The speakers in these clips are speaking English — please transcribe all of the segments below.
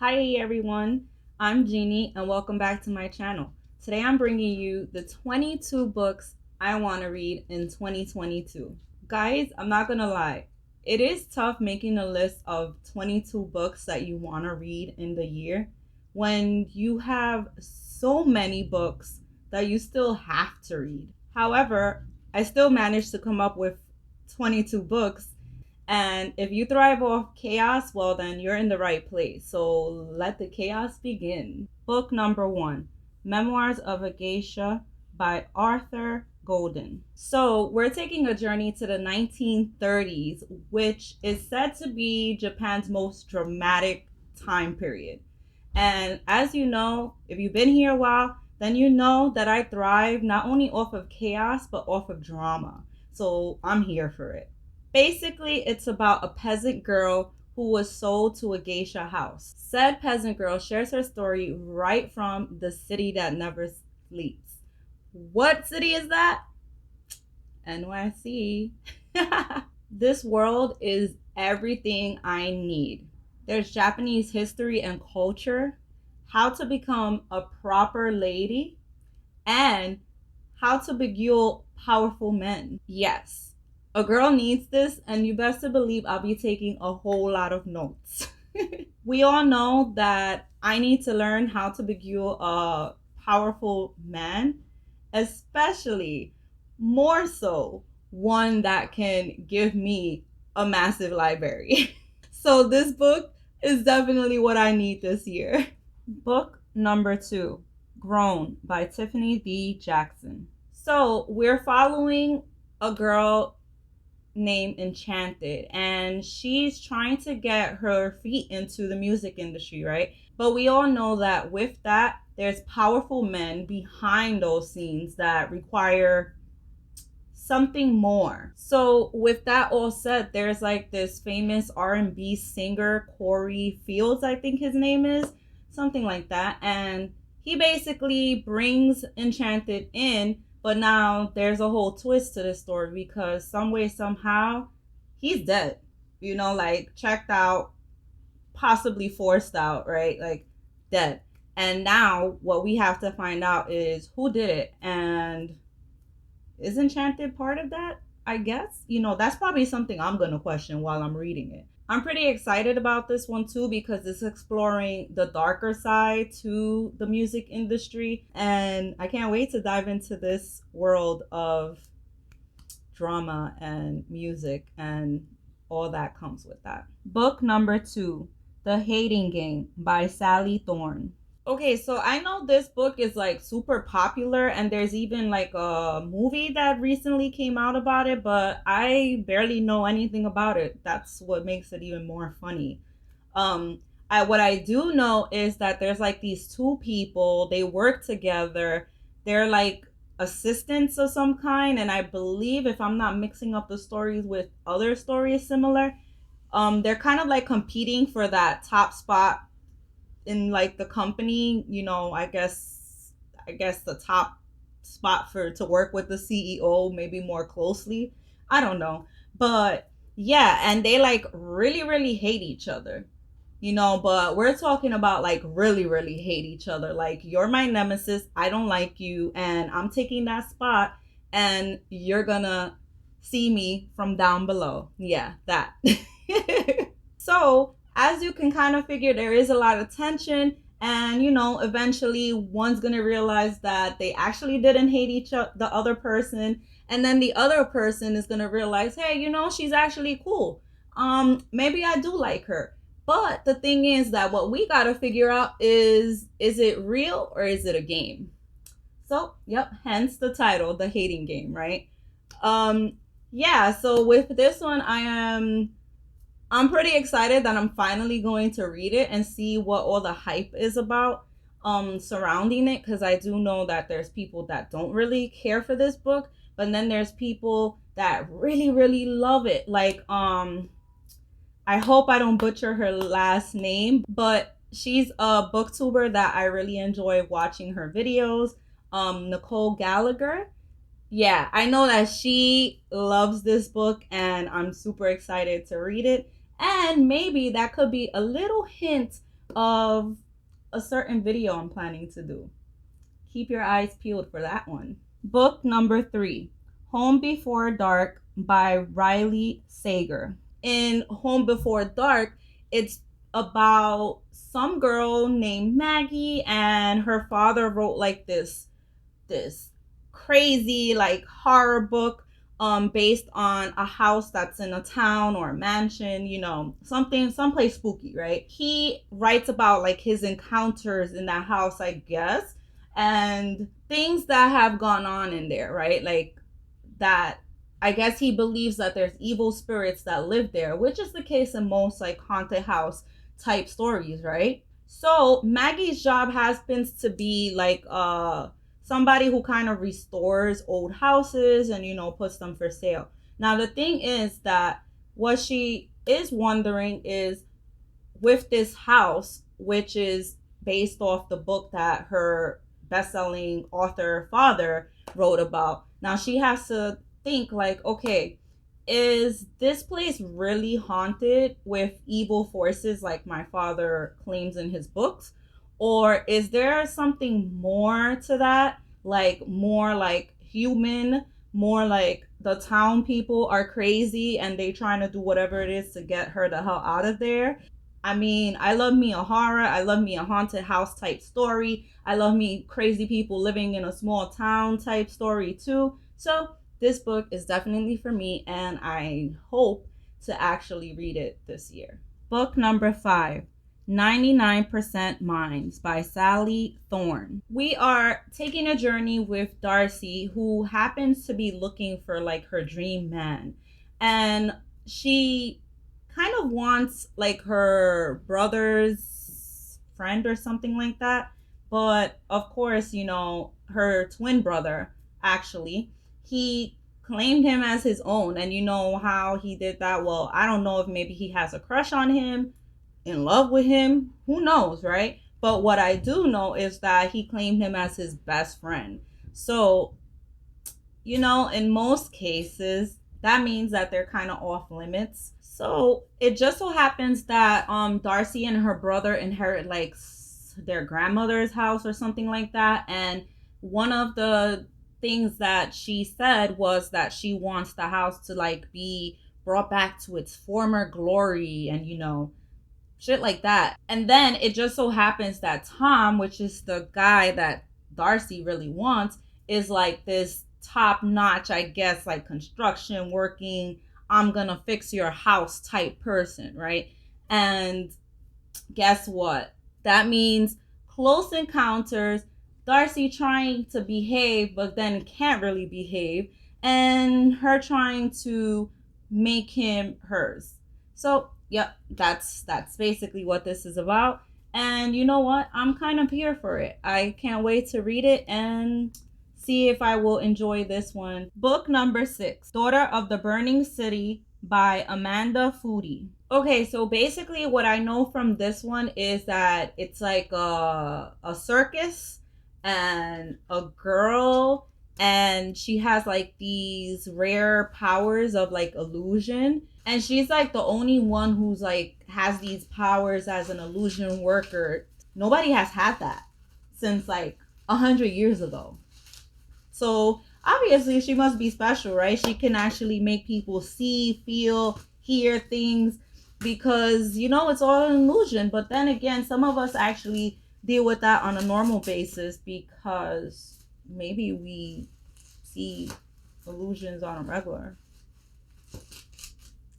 Hi everyone, I'm Jeannie and welcome back to my channel. Today I'm bringing you the 22 books I want to read in 2022. Guys, I'm not gonna lie, it is tough making a list of 22 books that you want to read in the year when you have so many books that you still have to read. However, I still managed to come up with 22 books, and if you thrive off chaos, well, then you're in the right place. So let the chaos begin. Book number 1, Memoirs of a Geisha by Arthur Golden. So we're taking a journey to the 1930s, which is said to be Japan's most dramatic time period. And as you know, if you've been here a while, then you know that I thrive not only off of chaos, but off of drama. So I'm here for it. Basically, it's about a peasant girl who was sold to a geisha house. Said peasant girl shares her story right from the city that never sleeps. What city is that? NYC. This world is everything I need. There's Japanese history and culture, how to become a proper lady, and how to beguile powerful men. Yes, a girl needs this, and you best to believe I'll be taking a whole lot of notes. We all know that I need to learn how to beguile a powerful man, especially more so one that can give me a massive library. So this book is definitely what I need this year. Book number 2, Grown by Tiffany B. Jackson. So we're following a girl named Enchanted, and she's trying to get her feet into the music industry, right? But we all know that with that, there's powerful men behind those scenes that require something more. So with that all said, there's like this famous R&B singer, Corey Fields, I think his name is, something like that, and he basically brings Enchanted in, but now there's a whole twist to the story because some way, somehow, he's dead. Like checked out, possibly forced out, right? Like dead. And now what we have to find out is who did it, and is Enchanted part of that? I guess. That's probably something I'm going to question while I'm reading it. I'm pretty excited about this one too because it's exploring the darker side to the music industry, and I can't wait to dive into this world of drama and music and all that comes with that. Book number 2, The Hating Game by Sally Thorne. Okay, so I know this book is like super popular, and there's even like a movie that recently came out about it, but I barely know anything about it. That's what makes it even more funny. What I do know is that there's like these two people, they work together. They're like assistants of some kind, and I believe, if I'm not mixing up the stories with other stories similar, they're kind of like competing for that top spot in like the company. I guess the top spot for to work with the CEO, maybe more closely. I don't know. But yeah, and they like really really hate each other. But we're talking about like really really hate each other. Like, you're my nemesis, I don't like you, and I'm taking that spot, and you're gonna see me from down below. Yeah, that. So as you can kind of figure, there is a lot of tension, and eventually one's gonna realize that they actually didn't hate the other person, and then the other person is gonna realize, hey, she's actually cool. Maybe I do like her. But the thing is that what we gotta figure out is it real or is it a game? So yep, hence the title, The Hating Game, right? Yeah, so with this one, I'm pretty excited that I'm finally going to read it and see what all the hype is about surrounding it, because I do know that there's people that don't really care for this book, but then there's people that really really love it. Like I hope I don't butcher her last name, but she's a booktuber that I really enjoy watching her videos. Nicole Gallagher. Yeah, I know that she loves this book, and I'm super excited to read it. And maybe that could be a little hint of a certain video I'm planning to do. Keep your eyes peeled for that one. Book number 3, Home Before Dark by Riley Sager. In Home Before Dark, it's about some girl named Maggie, and her father wrote like this crazy like horror book based on a house that's in a town or a mansion, you know, someplace spooky, right? He writes about like his encounters in that house, I guess, and things that have gone on in there, right? Like that, I guess he believes that there's evil spirits that live there, which is the case in most like haunted house type stories, right? So Maggie's job has been to be like somebody who kind of restores old houses and, you know, puts them for sale. Now the thing is that what she is wondering is, with this house, which is based off the book that her best-selling author father wrote about, now she has to think like, okay, is this place really haunted with evil forces like my father claims in his books? Or is there something more to that? Like more like human, more like the town people are crazy and they trying to do whatever it is to get her the hell out of there. I mean, I love me a horror. I love me a haunted house type story. I love me crazy people living in a small town type story too. So this book is definitely for me, and I hope to actually read it this year. Book number 5, 99% Minds by Sally Thorne. We are taking a journey with Darcy, who happens to be looking for like her dream man. And she kind of wants like her brother's friend or something like that. But of course, you know, her twin brother, actually, he claimed him as his own. And you know how he did that? Well, I don't know if maybe he has a crush on him, in love with him, who knows, right? But what I do know is that he claimed him as his best friend. So, you know, in most cases, that means that they're kind of off limits. So it just so happens that Darcy and her brother inherit like their grandmother's house or something like that. And one of the things that she said was that she wants the house to like be brought back to its former glory, and you know, shit like that. And then it just so happens that Tom, which is the guy that Darcy really wants, is like this top notch, I guess, like construction working, I'm gonna fix your house type person, right? And guess what? That means close encounters, Darcy trying to behave but then can't really behave, and her trying to make him hers. So yep, that's basically what this is about. And you know what? I'm kind of here for it. I can't wait to read it and see if I will enjoy this one. Book number 6, Daughter of the Burning City by Amanda Foody. Okay, so basically what I know from this one is that it's like a circus and a girl, and she has like these rare powers of like illusion, and she's like the only one who's like has these powers as an illusion worker. Nobody has had that since like 100 years ago. So obviously she must be special, right? She can actually make people see, feel, hear things, because you know it's all an illusion. But then again, some of us actually deal with that on a normal basis because maybe we see illusions on a regular.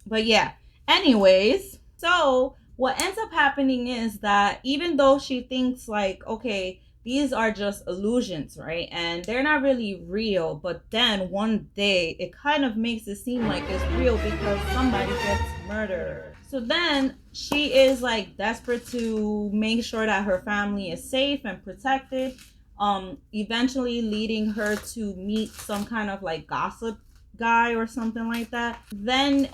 But yeah, anyways, so what ends up happening is that even though she thinks like, okay, these are just illusions, right? And they're not really real. But then one day it kind of makes it seem like it's real because somebody gets murdered. So then she is like desperate to make sure that her family is safe and protected. Eventually leading her to meet some kind of like gossip guy or something like that. Then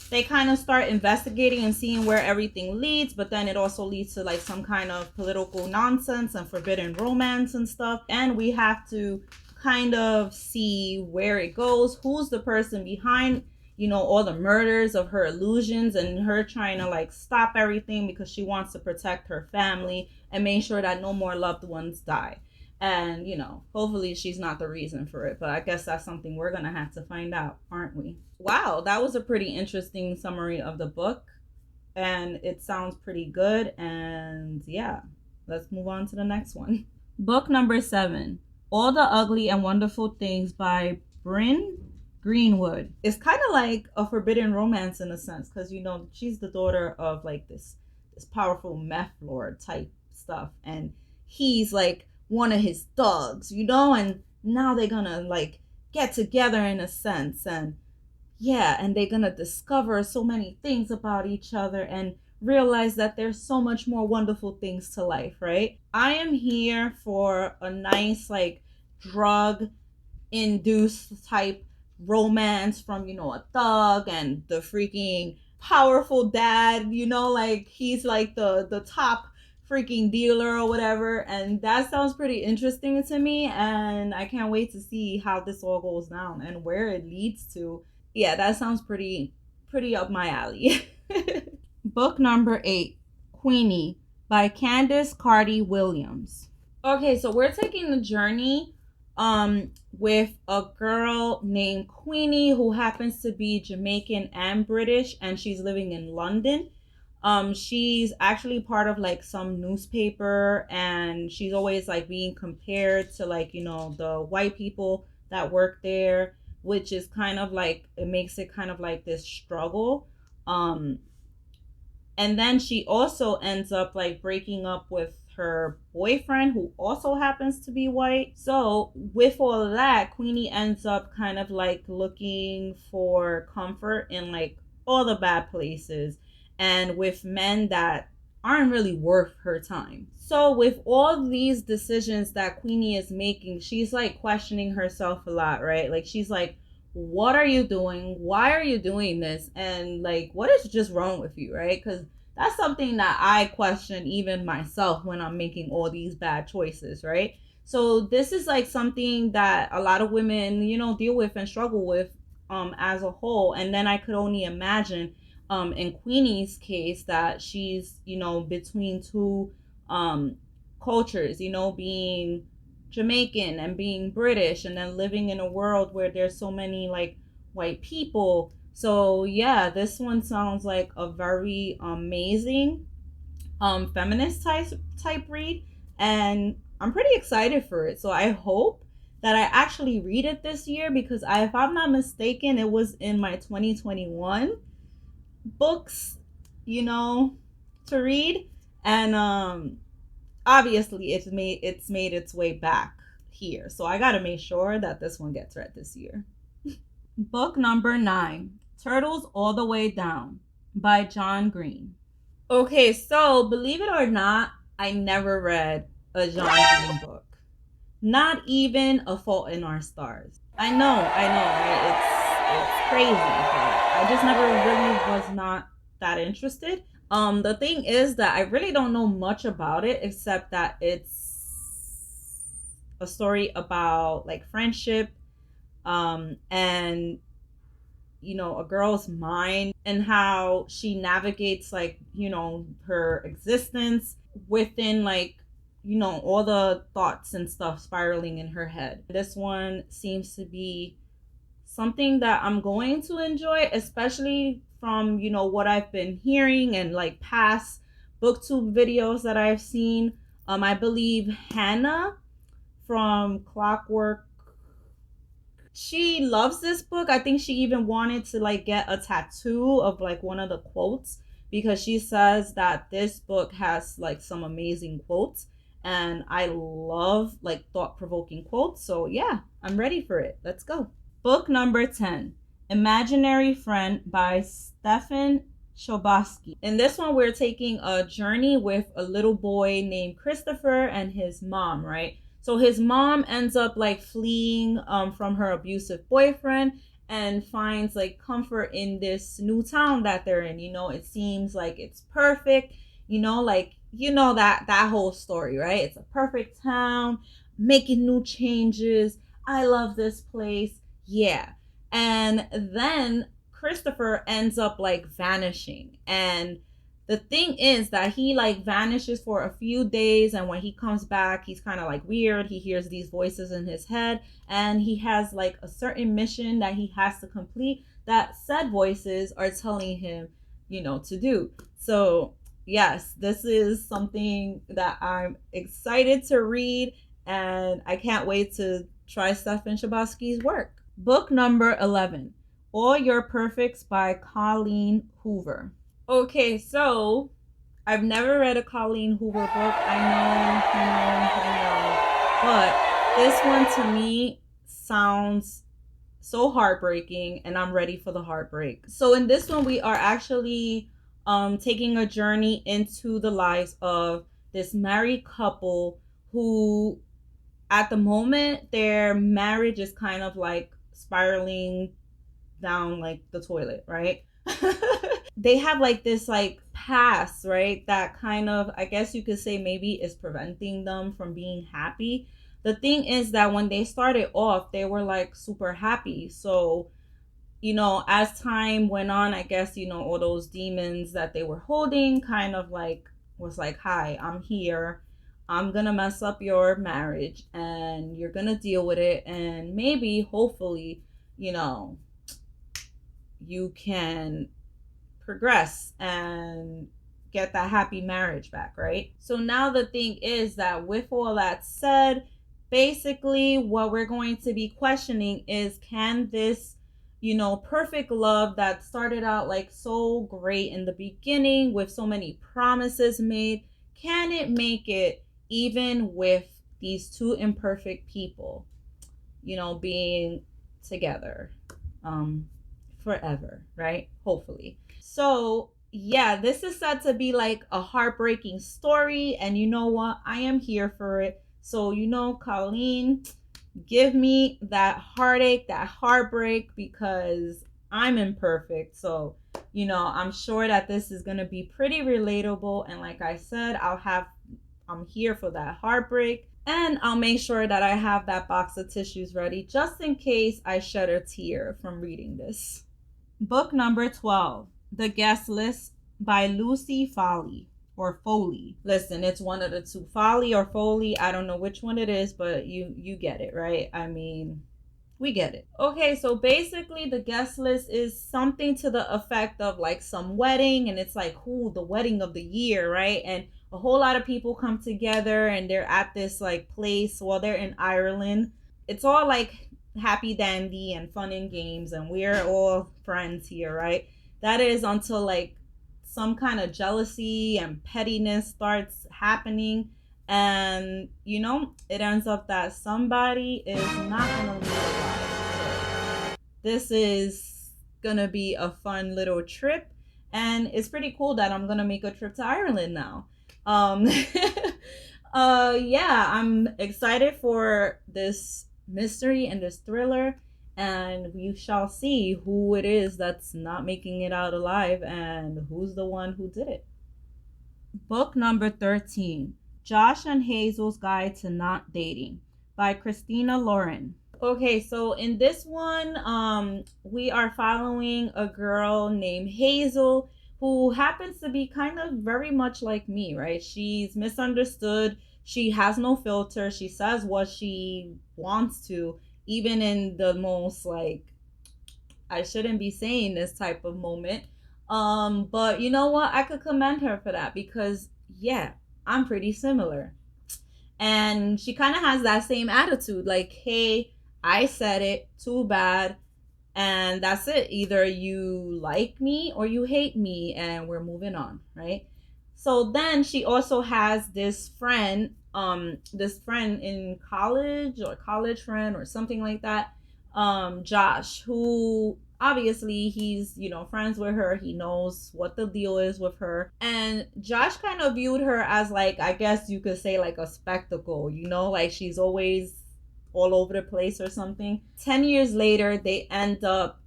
they kind of start investigating and seeing where everything leads, but then it also leads to like some kind of political nonsense and forbidden romance and stuff. And we have to kind of see where it goes, who's the person behind all the murders of her illusions, and her trying to like stop everything because she wants to protect her family and make sure that no more loved ones die. And hopefully she's not the reason for it, but I guess that's something we're gonna have to find out, aren't we? Wow, that was a pretty interesting summary of the book, and it sounds pretty good. And yeah, let's move on to the next one. Book number 7, All the Ugly and Wonderful Things by Bryn, Greenwood. It's kind of like a forbidden romance in a sense, because she's the daughter of like this powerful meth lord type stuff, and he's like one of his thugs, and now they're gonna like get together in a sense, and yeah, and they're gonna discover so many things about each other and realize that there's so much more wonderful things to life, right? I am here for a nice like drug induced type romance from a thug and the freaking powerful dad, like he's like the top freaking dealer or whatever, and that sounds pretty interesting to me, and I can't wait to see how this all goes down and where it leads to. Yeah, that sounds pretty up my alley. Book number 8, Queenie by Candice Carty-Williams. Okay, so we're taking the journey with a girl named Queenie who happens to be Jamaican and British, and she's living in London. She's actually part of like some newspaper, and she's always like being compared to like the white people that work there, which is kind of like, it makes it kind of like this struggle. And then she also ends up like breaking up with her boyfriend, who also happens to be white. So with all of that, Queenie ends up kind of like looking for comfort in like all the bad places and with men that aren't really worth her time. So with all these decisions that Queenie is making, she's like questioning herself a lot, right? Like she's like, what are you doing? Why are you doing this? And like, what is just wrong with you, right? Because that's something that I question even myself when I'm making all these bad choices, right? So this is like something that a lot of women, deal with and struggle with as a whole. And then I could only imagine in Queenie's case that she's, between two cultures, being Jamaican and being British, and then living in a world where there's so many like white people. So yeah, this one sounds like a very amazing feminist type read, and I'm pretty excited for it. So I hope that I actually read it this year, because if I'm not mistaken, it was in my 2021 books, to read. And obviously it's made its way back here, so I gotta make sure that this one gets read this year. Book number 9, Turtles All the Way Down by John Green. Okay, so believe it or not, I never read a John Green book, not even A Fault in Our Stars. I know, right? It's crazy, but I just never really was not that interested. The thing is that I really don't know much about it, except that it's a story about like friendship, and a girl's mind and how she navigates like her existence within like all the thoughts and stuff spiraling in her head. This one seems to be something that I'm going to enjoy, especially from what I've been hearing and like past booktube videos that I've seen. I believe Hannah from Clockwork, she loves this book. I think she even wanted to like get a tattoo of like one of the quotes, because she says that this book has like some amazing quotes, and I love like thought-provoking quotes. So yeah, I'm ready for it. Let's go. Book number 10, Imaginary Friend by Stefan Chobosky. In this one, we're taking a journey with a little boy named Christopher and his mom, right? So his mom ends up like fleeing from her abusive boyfriend and finds like comfort in this new town that they're in. It seems like it's perfect, that whole story, right? It's a perfect town, making new changes. I love this place. Yeah. And then Christopher ends up like vanishing. And the thing is that he like vanishes for a few days, and when he comes back, he's kind of like weird. He hears these voices in his head, and he has like a certain mission that he has to complete that said voices are telling him, to do. So yes, this is something that I'm excited to read, and I can't wait to try Stephen Chobosky's work. Book number 11, All Your Perfects by Colleen Hoover. Okay, so I've never read a Colleen Hoover book. I know. But this one to me sounds so heartbreaking, and I'm ready for the heartbreak. So in this one, we are actually taking a journey into the lives of this married couple who, at the moment, their marriage is kind of like spiraling down like the toilet, right? They have like this like past, right, that kind of, I guess you could say, maybe is preventing them from being happy. The thing is that when they started off, they were like super happy. So, as time went on, I guess, all those demons that they were holding kind of like was like, hi, I'm here. I'm gonna mess up your marriage, and you're gonna deal with it, and maybe, hopefully, you can progress and get that happy marriage back, right? So now the thing is that with all that said, basically what we're going to be questioning is, can this, perfect love that started out like so great in the beginning with so many promises made, can it make it even with these two imperfect people, being together forever, right? Hopefully. So yeah, this is said to be like a heartbreaking story, and you know what? I am here for it. So, Colleen, give me that heartache, that heartbreak, because I'm imperfect. So, I'm sure that this is going to be pretty relatable. And like I said, I'm here for that heartbreak. And I'll make sure that I have that box of tissues ready just in case I shed a tear from reading this. Book number 12, The Guest List by Lucy Foley. Or Foley. Listen, it's one of the two. Foley or Foley. I don't know which one it is, but you get it, right? I mean, we get it. Okay, so basically the guest list is something to the effect of like some wedding, and it's like, the wedding of the year, right? And a whole lot of people come together, and they're at this like place. Well, they're in Ireland. It's all like happy dandy and fun and games, and we're all friends here, right? That is until like some kind of jealousy and pettiness starts happening, and it ends up that somebody is not gonna leave alive. So this is gonna be a fun little trip, and it's pretty cool that I'm gonna make a trip to Ireland now. Yeah, I'm excited for this mystery and this thriller, and we shall see who it is that's not making it out alive and who's the one who did it. Book number 13, Josh and Hazel's Guide to Not Dating by Christina Lauren. Okay, so in this one, we are following a girl named Hazel who happens to be kind of very much like me, right? She's misunderstood. She has no filter. She says what she wants to, even in the most like, I shouldn't be saying this type of moment. But you know what? I could commend her for that, because yeah, I'm pretty similar. And she kind of has that same attitude, like, hey, I said it, too bad. And that's it. Either you like me or you hate me, and we're moving on, right? So then she also has this friend in college, or college friend or something like that, Josh, who obviously he's, friends with her. He knows what the deal is with her. And Josh kind of viewed her as like, I guess you could say, like a spectacle, like she's always all over the place or something. 10 years later, they end up,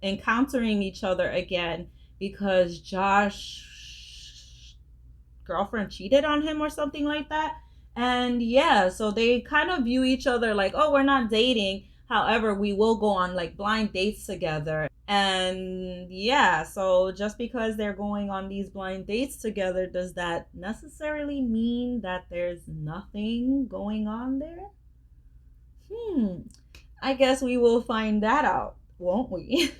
encountering each other again, because Josh's girlfriend cheated on him or something like that. And yeah, so they kind of view each other like, oh, we're not dating, However, we will go on like blind dates together. And yeah, so just because they're going on these blind dates together, does that necessarily mean that there's nothing going on there? I guess we will find that out, won't we?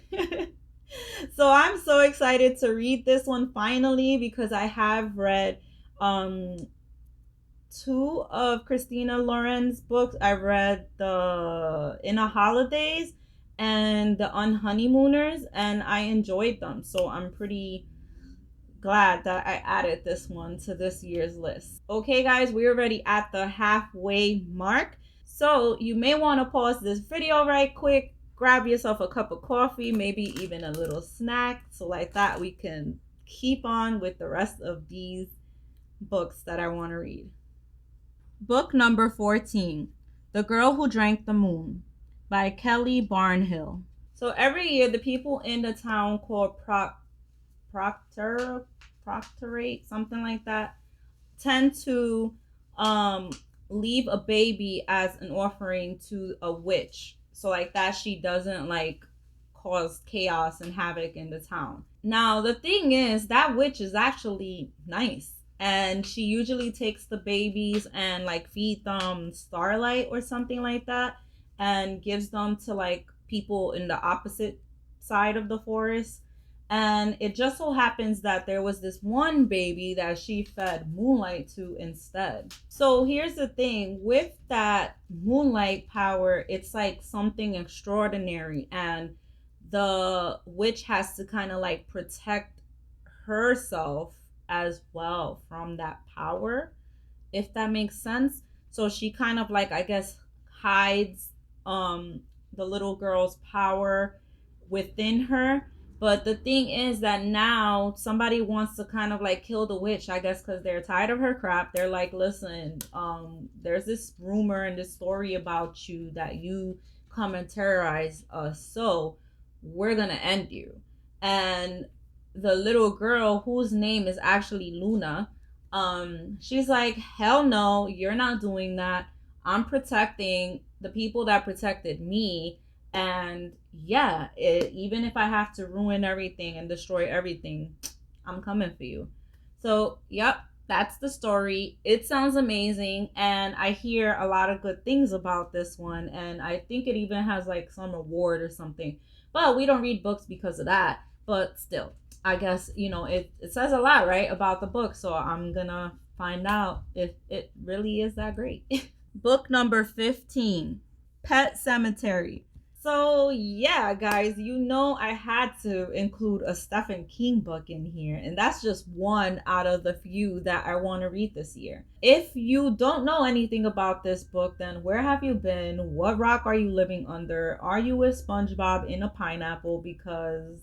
So I'm so excited to read this one finally, because I have read um two of Christina Lauren's books. I read the Inner Holidays and the Unhoneymooners, and I enjoyed them. So I'm pretty glad that I added this one to this year's list. Okay, guys, we're already at the halfway mark. So you may want to pause this video right quick, grab yourself a cup of coffee, maybe even a little snack. So like that, we can keep on with the rest of these books that I want to read. Book number 14, The Girl Who Drank the Moon by Kelly Barnhill. So every year, the people in the town called Proctorate, something like that, tend to leave a baby as an offering to a witch. So like that, she doesn't like cause chaos and havoc in the town. Now, the thing is, that witch is actually nice. And she usually takes the babies and like feed them starlight or something like that, and gives them to like people in the opposite side of the forest. And it just so happens that there was this one baby that she fed moonlight to instead. So here's the thing with that moonlight power, it's like something extraordinary. And the witch has to kind of like protect herself as well from that power, if that makes sense. So she kind of like, I guess, hides the little girl's power within her. But the thing is that now somebody wants to kind of like kill the witch, I guess, because they're tired of her crap. They're like, listen, there's this rumor and this story about you that you come and terrorize us, so we're gonna end you. And the little girl, whose name is actually Luna, she's like, hell no, you're not doing that. I'm protecting the people that protected me. And yeah, even if I have to ruin everything and destroy everything, I'm coming for you. So yep, that's the story. It sounds amazing, and I hear a lot of good things about this one, and I think it even has like some award or something. But we don't read books because of that. But still, I guess, it says a lot, right, about the book. So I'm gonna find out if it really is that great. Book number 15, Pet Sematary. So yeah, guys, I had to include a Stephen King book in here, and that's just one out of the few that I want to read this year. If you don't know anything about this book, then where have you been? What rock are you living under? Are you with SpongeBob in a pineapple? Because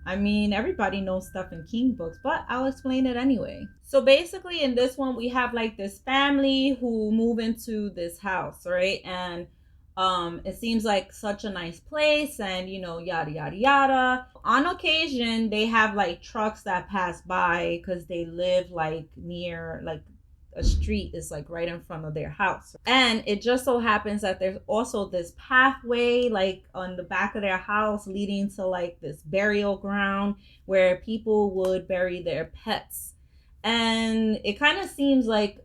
everybody knows Stephen King books, but I'll explain it anyway. So basically, in this one, we have like this family who move into this house, right? And it seems like such a nice place, and yada yada yada. On occasion, they have like trucks that pass by because they live like near like a street is like right in front of their house. And it just so happens that there's also this pathway like on the back of their house leading to like this burial ground where people would bury their pets. And it kind of seems like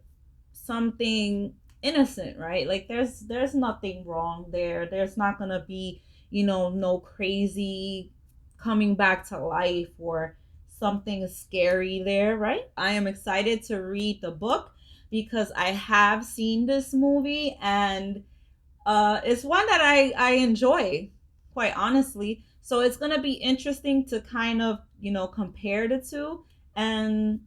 something innocent, right? Like there's nothing wrong there. There's not gonna be, no crazy coming back to life or something scary there, right? I am excited to read the book because I have seen this movie, and it's one that I enjoy, quite honestly. So it's gonna be interesting to kind of compare the two and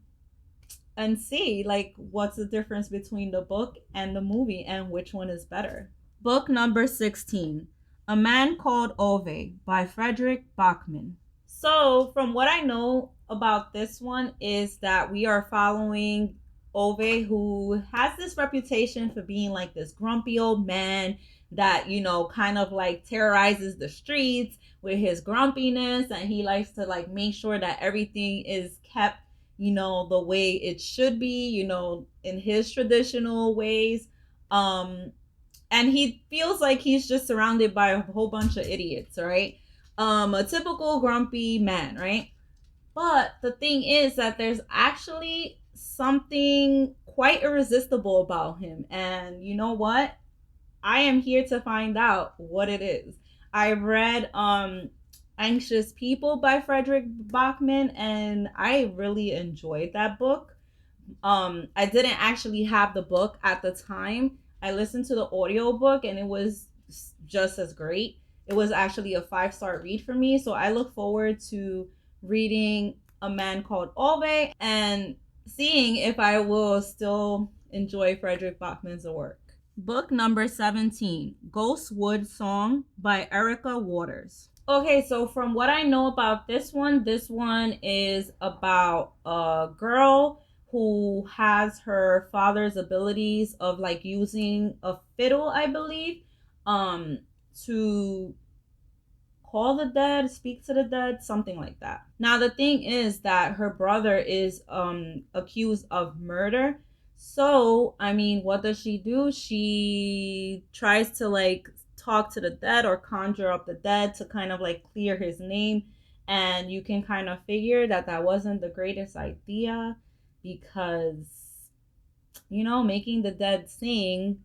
see like what's the difference between the book and the movie and which one is better. Book number 16, A Man Called Ove by Frederick Bachman. So from what I know about this one is that we are following Ove, who has this reputation for being like this grumpy old man that kind of like terrorizes the streets with his grumpiness, and he likes to like make sure that everything is kept the way it should be, in his traditional ways. and he feels like he's just surrounded by a whole bunch of idiots, right? A typical grumpy man, right? But the thing is that there's actually something quite irresistible about him. And you know what? I am here to find out what it is. I read Anxious People by Frederick Bachman, and I really enjoyed that book. I didn't actually have the book at the time. I listened to the audiobook and it was just as great. It was actually a 5-star read for me. So I look forward to reading A Man Called Ove and seeing if I will still enjoy Frederick Bachman's work. Book number 17, Ghostwood Song by Erica Waters. Okay, so from what I know about this one is about a girl who has her father's abilities of like using a fiddle, I believe, to call the dead, speak to the dead, something like that. Now the thing is that her brother is accused of murder. So, I mean, what does she do? She tries to like talk to the dead or conjure up the dead to kind of like clear his name. And you can kind of figure that that wasn't the greatest idea because, you know, making the dead sing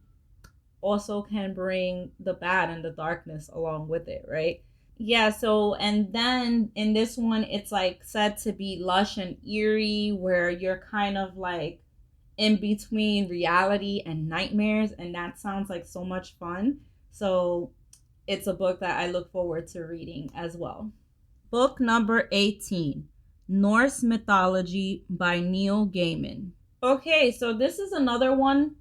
also can bring the bad and the darkness along with it, right? Yeah, so and then in this one it's like said to be lush and eerie where you're kind of like in between reality and nightmares, and that sounds like so much fun. So it's a book that I look forward to reading as well. Book number 18, Norse Mythology by Neil Gaiman. Okay, so this is another one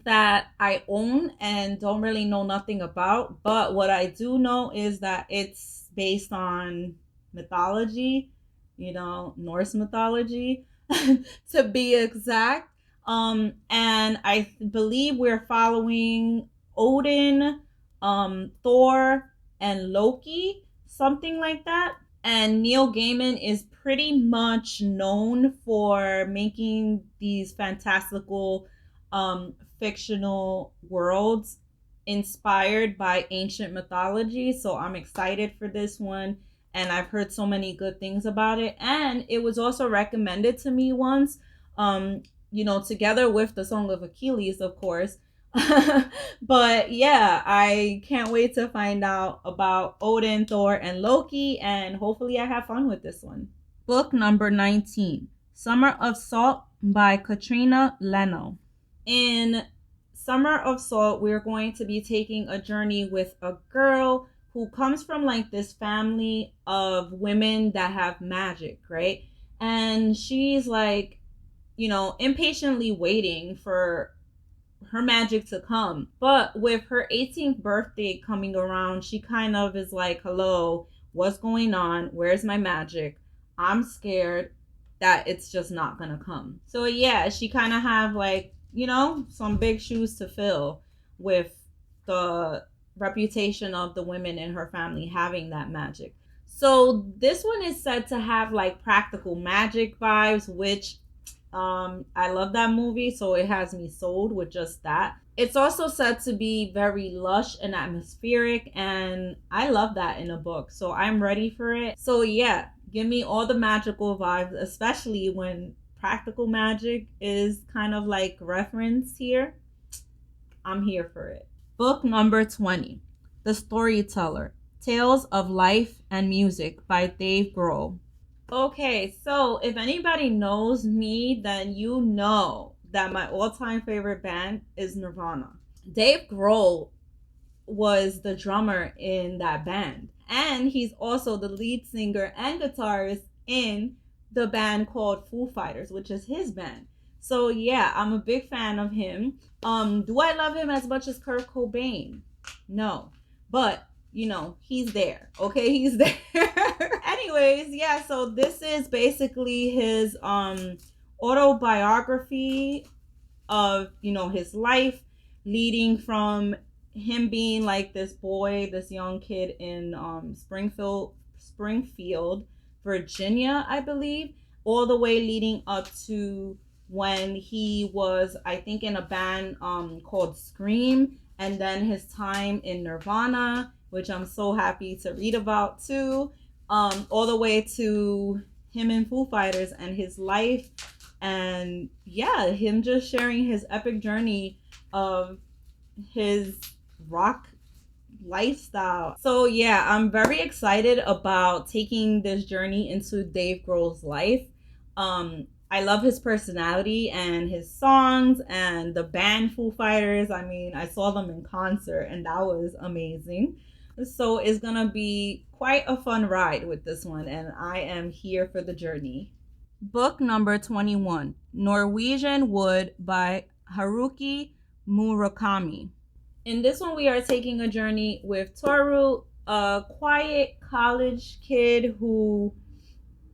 that I own and don't really know nothing about, but what I do know is that it's based on mythology, you know, Norse mythology to be exact. And I believe we're following Odin, Thor, and Loki, something like that. And Neil Gaiman is pretty much known for making these fantastical fictional worlds inspired by ancient mythology. So I'm excited for this one. And I've heard so many good things about it. And it was also recommended to me once, you know, together with the Song of Achilles, of course. But yeah, I can't wait to find out about Odin, Thor, and Loki. And hopefully I have fun with this one. Book number 19, Summer of Salt by Katrina Leno. In Summer of Salt, we're going to be taking a journey with a girl who comes from like this family of women that have magic, right? And she's like, you know, impatiently waiting for her magic to come. But with her 18th birthday coming around, she kind of is like, hello, what's going on? Where's my magic? I'm scared that it's just not gonna come. So yeah, she kind of have like, you know, some big shoes to fill with the reputation of the women in her family having that magic. So this one is said to have like practical magic vibes, which I love that movie, so it has me sold with just that. It's also said to be very lush and atmospheric, and I love that in a book, so I'm ready for it. So yeah, give me all the magical vibes, especially when practical magic is kind of like referenced here. I'm here for it. Book number 20, The Storyteller, Tales of Life and Music by Dave Grohl. Okay, so if anybody knows me, then you know that my all-time favorite band is Nirvana. Dave Grohl was the drummer in that band, and he's also the lead singer and guitarist in the band called Foo Fighters, which is his band. So yeah, I'm a big fan of him. Do I love him as much as Kurt Cobain? No, but you know, he's there. Okay, he's there. Anyways, yeah, so this is basically his autobiography of, you know, his life leading from him being like this boy, this young kid in Springfield, Virginia, I believe, all the way leading up to when he was, I think, in a band called Scream, and then his time in Nirvana, which I'm so happy to read about too, all the way to him in Foo Fighters and his life, and yeah, him just sharing his epic journey of his rock lifestyle. So yeah, I'm very excited about taking this journey into Dave Grohl's life. I love his personality and his songs and the band Foo Fighters. I mean, I saw them in concert and that was amazing. So it's gonna be quite a fun ride with this one, and I am here for the journey. Book number 21, Norwegian Wood by Haruki Murakami. In this one, we are taking a journey with Toru, a quiet college kid who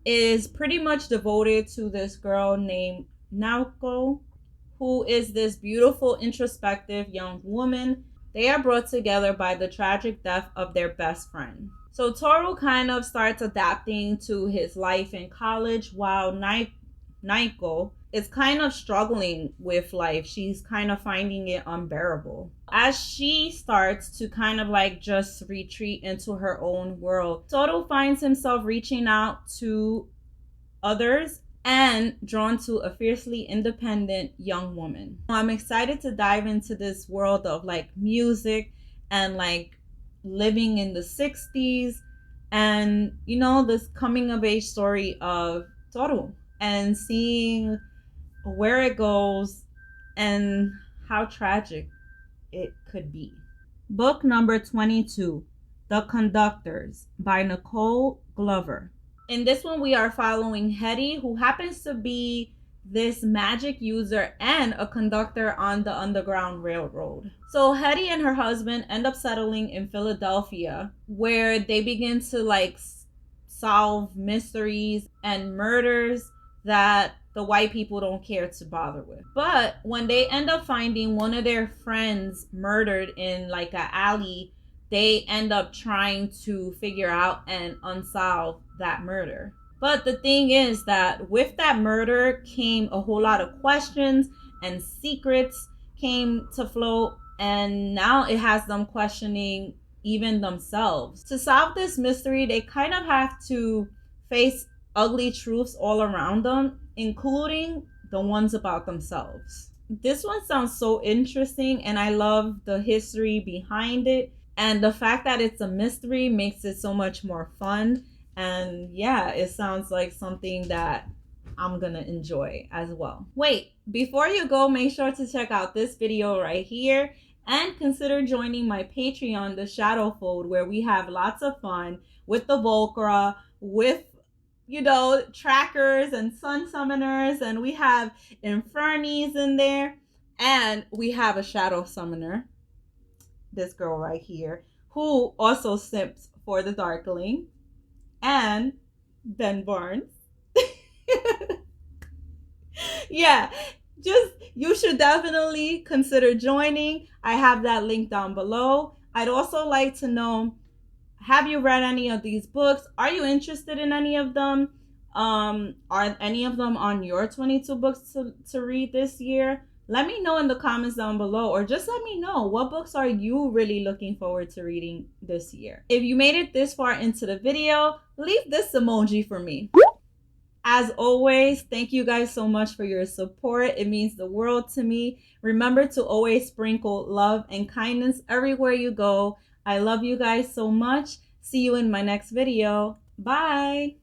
is pretty much devoted to this girl named Naoko, who is this beautiful, introspective young woman. They are brought together by the tragic death of their best friend. So Toru kind of starts adapting to his life in college, while Naoko is kind of struggling with life. She's kind of finding it unbearable. As she starts to kind of like just retreat into her own world, Toru finds himself reaching out to others and drawn to a fiercely independent young woman. I'm excited to dive into this world of like music and like living in the 60s, and you know, this coming of age story of Toru, and seeing where it goes and how tragic it could be. Book number 22, The Conductors by Nicole Glover. In this one, we are following Hetty, who happens to be this magic user and a conductor on the Underground Railroad. So Hetty and her husband end up settling in Philadelphia, where they begin to like solve mysteries and murders that the white people don't care to bother with. But when they end up finding one of their friends murdered in like an alley, they end up trying to figure out and unsolve that murder. But the thing is that with that murder came a whole lot of questions, and secrets came to float, and now it has them questioning even themselves. To solve this mystery, they kind of have to face ugly truths all around them, including the ones about themselves. This one sounds so interesting, and I love the history behind it, and the fact that it's a mystery makes it so much more fun. And yeah, it sounds like something that I'm gonna enjoy as well. Wait, before you go, make sure to check out this video right here and consider joining my Patreon, The Shadow Fold, where we have lots of fun with the Volcra, with, you know, trackers and sun summoners, and we have Infernies in there, and we have a shadow summoner, this girl right here, who also simps for the Darkling, and Ben Barnes. Yeah, just, you should definitely consider joining. I have that link down below. I'd also like to know, have you read any of these books? Are you interested in any of them? Are any of them on your 22 books to read this year? Let me know in the comments down below, or just let me know, what books are you really looking forward to reading this year? If you made it this far into the video, leave this emoji for me. As always, thank you guys so much for your support. It means the world to me. Remember to always sprinkle love and kindness everywhere you go. I love you guys so much. See you in my next video. Bye.